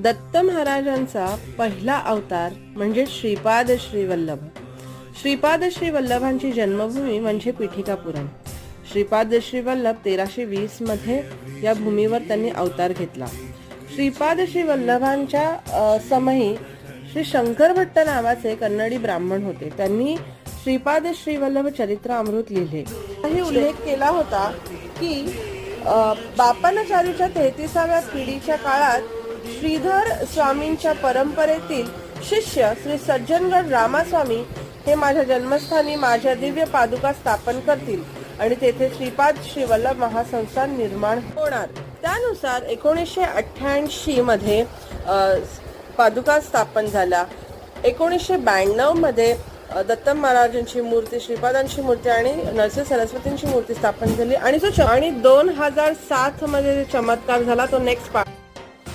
दत्त महाराजांचा पहिला अवतार म्हणजे श्रीपाद श्रीवल्लभ. श्रीपाद श्रीवल्लभांची जन्मभूमी म्हणजे पीठिकापुरम. श्रीपाद श्रीवल्लभ 1320 मध्ये या भूमीवर त्यांनी अवतार घेतला. श्रीपाद श्रीवल्लभांच्या समयी श्री शंकर भट्ट नावाचे कन्नडी ब्राह्मण होते. त्यांनी श्रीपाद श्रीवल्लभ चरित्र अमृत लिहिले. काही उल्लेख केला होता की बापनाचार्यूच्या 33व्या पिढीच्या काळात श्रीधर स्वामींच्या परंपरेतील शिष्य श्री सज्जनगड रामास्वामी हे माझ्या जन्मस्थानी माझ्या दिव्य पादुका स्थापन करतील आणि तेथे श्रीपाद श्रीवल्लभ महासंस्थान निर्माण होणार. त्यानुसार 1988 मध्ये पादुका स्थापन झाल्या. 1992 मध्ये दत्त महाराजांची मूर्ती, श्रीपादांची मूर्ती आणि नरसिंह सरस्वतींची मूर्ती स्थापन झाली आणि 2007 मध्ये चमत्कार झाला. तो नेक्स्ट पार्ट.